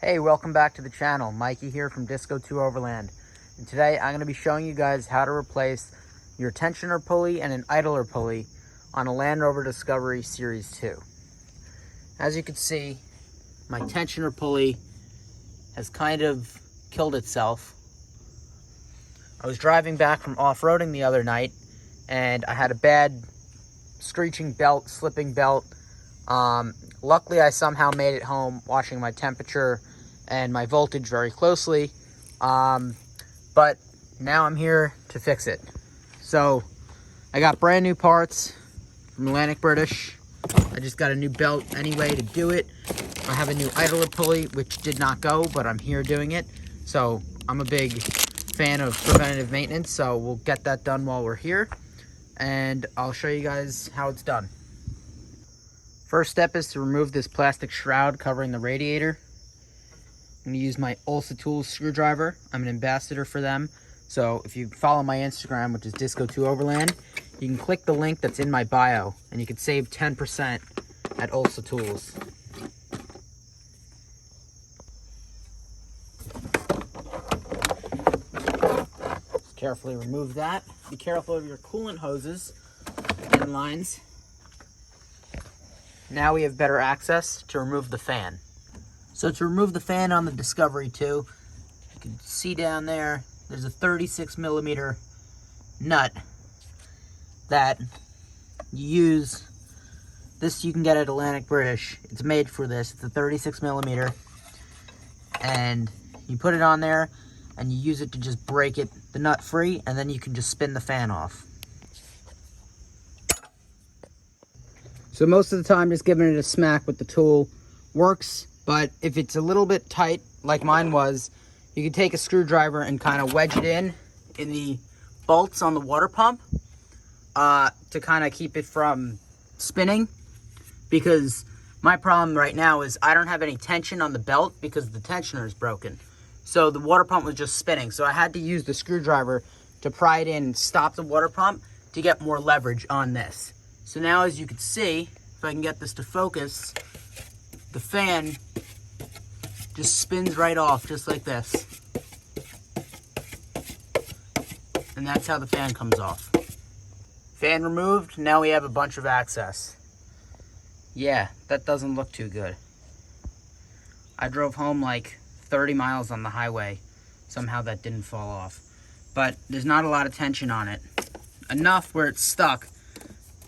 Hey, welcome back to the channel. Mikey here from Disco 2 Overland. And today I'm going to be showing you guys how to replace your tensioner pulley and an idler pulley on a Land Rover Discovery Series 2. As you can see, my tensioner pulley has kind of killed itself. I was driving back from off-roading the other night and I had a bad screeching belt, slipping belt. Luckily, I somehow made it home, watching my temperature and my voltage very closely. But now I'm here to fix it. So I got brand new parts from Atlantic British. I just got a new belt anyway to do it. I have a new idler pulley, which did not go, but I'm here doing it. So I'm a big fan of preventative maintenance, so we'll get that done while we're here. And I'll show you guys how it's done. First step is to remove this plastic shroud covering the radiator. I'm going to use my Ulsa Tools screwdriver. I'm an ambassador for them. So if you follow my Instagram, which is Disco2Overland, you can click the link that's in my bio and you can save 10% at Ulsa Tools. Just carefully remove that. Be careful of your coolant hoses and lines. Now we have better access to remove the fan. So to remove the fan on the Discovery 2, you can see down there, there's a 36 millimeter nut that you use. This you can get at Atlantic British. It's made for this. It's a 36 millimeter. And you put it on there and you use it to just break it, the nut free, and then you can just spin the fan off. So most of the time, just giving it a smack with the tool works, but if it's a little bit tight, like mine was, you can take a screwdriver and kind of wedge it in the bolts on the water pump to kind of keep it from spinning, because my problem right now is I don't have any tension on the belt because the tensioner is broken. So the water pump was just spinning, so I had to use the screwdriver to pry it in and stop the water pump to get more leverage on this. So now, as you can see, if I can get this to focus, the fan just spins right off, just like this. And that's how the fan comes off. Fan removed, now we have a bunch of access. Yeah, that doesn't look too good. I drove home like 30 miles on the highway. Somehow that didn't fall off. But there's not a lot of tension on it. Enough where it's stuck.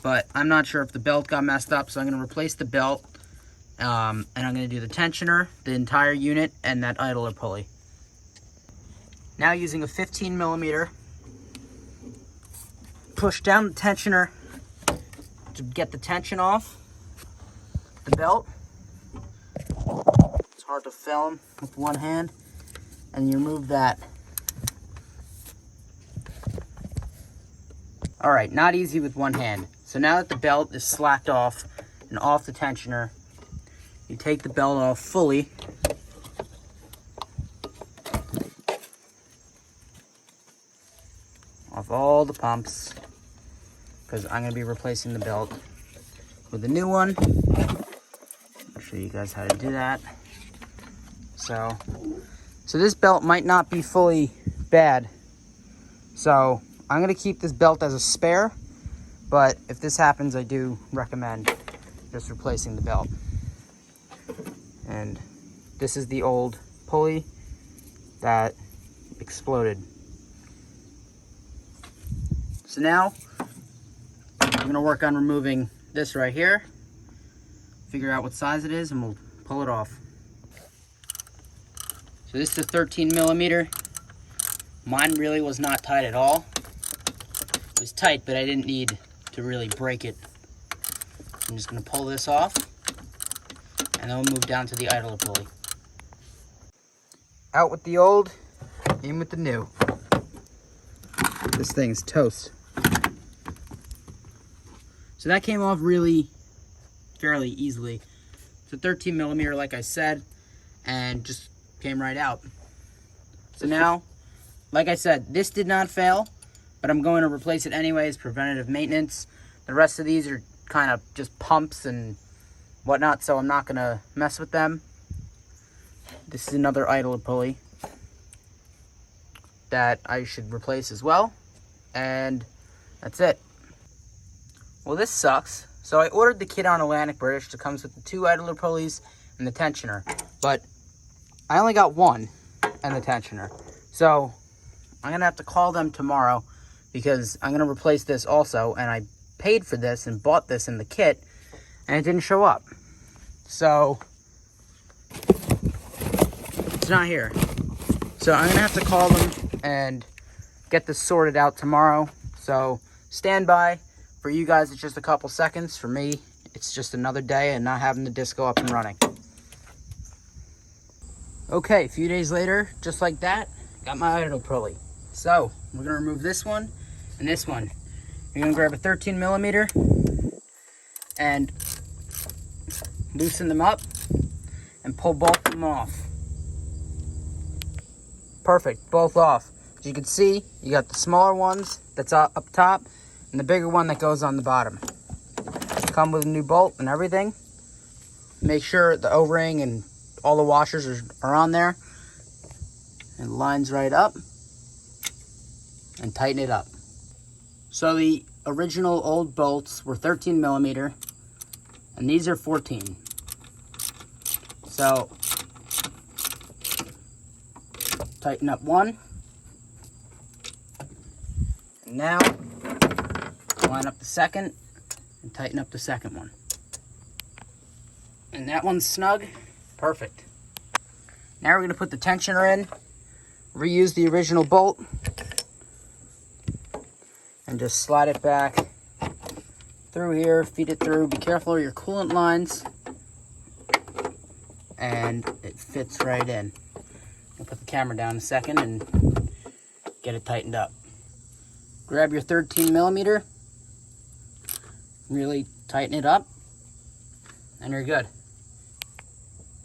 But I'm not sure if the belt got messed up, so I'm going to replace the belt. And I'm going to do the tensioner, the entire unit, and that idler pulley. Now using a 15 millimeter, push down the tensioner to get the tension off the belt. It's hard to film with one hand. And you remove that. All right, not easy with one hand. So now that the belt is slacked off and off the tensioner, you take the belt off fully. Off all the pumps, because I'm going to be replacing the belt with a new one. I'll show you guys how to do that. So this belt might not be fully bad. So I'm going to keep this belt as a spare. But if this happens, I do recommend just replacing the belt. And this is the old pulley that exploded. So now I'm going to work on removing this right here. Figure out what size it is and we'll pull it off. So this is a 13 millimeter. Mine really was not tight at all. It was tight, but I didn't need to really break it. I'm just going to pull this off, and then we'll move down to the idler pulley. Out with the old, in with the new. This thing's toast. So that came off really fairly easily. It's a 13 millimeter, like I said, and just came right out. So now, like I said, this did not fail, but I'm going to replace it anyways, preventative maintenance. The rest of these are kind of just pumps and whatnot, so I'm not going to mess with them. This is another idler pulley that I should replace as well. And that's it. Well, this sucks. So I ordered the kit on Atlantic British that comes with the 2 idler pulleys and the tensioner. But I only got 1 and the tensioner. So I'm going to have to call them tomorrow because I'm going to replace this also. And I paid for this and bought this in the kit and it didn't show up. So it's not here. So I'm going to have to call them and get this sorted out tomorrow. So stand by. For you guys, it's just a couple seconds. For me, it's just another day and not having the disco up and running. Okay, a few days later, just like that, got my idle pulley. So we're gonna remove this one and this one. You're gonna grab a 13 millimeter and loosen them up and pull both of them off. Perfect, both off. As you can see, you got the smaller ones that's up top and the bigger one that goes on the bottom. Come with a new bolt and everything. Make sure the O-ring and all the washers are on there. And it lines right up. And tighten it up. So the original old bolts were 13 millimeter. And these are 14. So tighten up one. And now line up the second and tighten up the second one. And that one's snug. Perfect. Now we're going to put the tensioner in, reuse the original bolt, and just slide it back through here, feed it through. Be careful of your coolant lines. And it fits right in. I'll put the camera down a second and get it tightened up. Grab your 13 millimeter. Really tighten it up and you're good.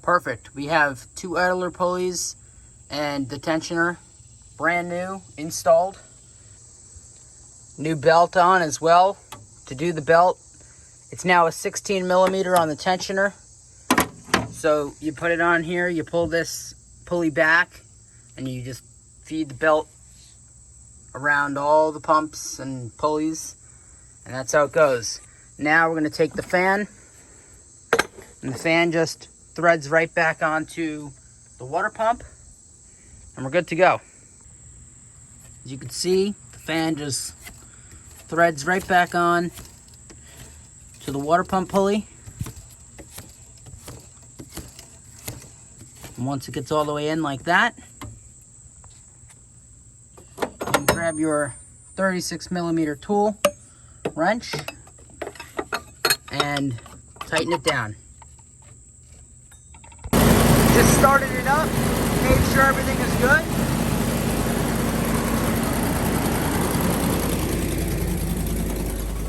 Perfect. We have 2 idler pulleys and the tensioner brand new installed. New belt on as well. To do the belt, it's now a 16 millimeter on the tensioner. So you put it on here, you pull this pulley back and you just feed the belt around all the pumps and pulleys, and that's how it goes. Now we're going to take the fan, and the fan just threads right back onto the water pump, and we're good to go. As you can see, the fan just threads right back on to the water pump pulley. And once it gets all the way in like that, you can grab your 36 millimeter tool wrench and tighten it down. Just started it up, made sure everything is good.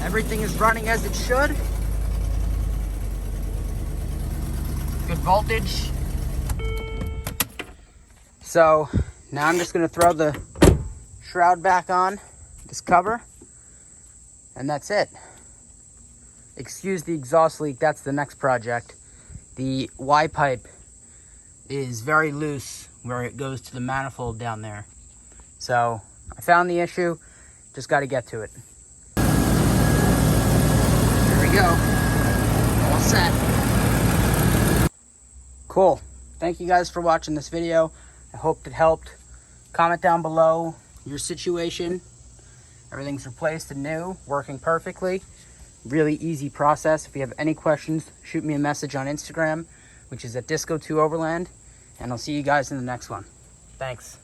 Everything is running as it should. Good voltage. So now I'm just going to throw the shroud back on, this cover, and that's it. Excuse the exhaust leak, that's the next project. The Y pipe is very loose where it goes to the manifold down there. So I found the issue, just got to get to it. There we go, all set. Cool, thank you guys for watching this video. I hope it helped. Comment down below your situation. Everything's replaced and new, working perfectly. Really easy process. If you have any questions, shoot me a message on Instagram, which is at Disco2Overland, and I'll see you guys in the next one. Thanks.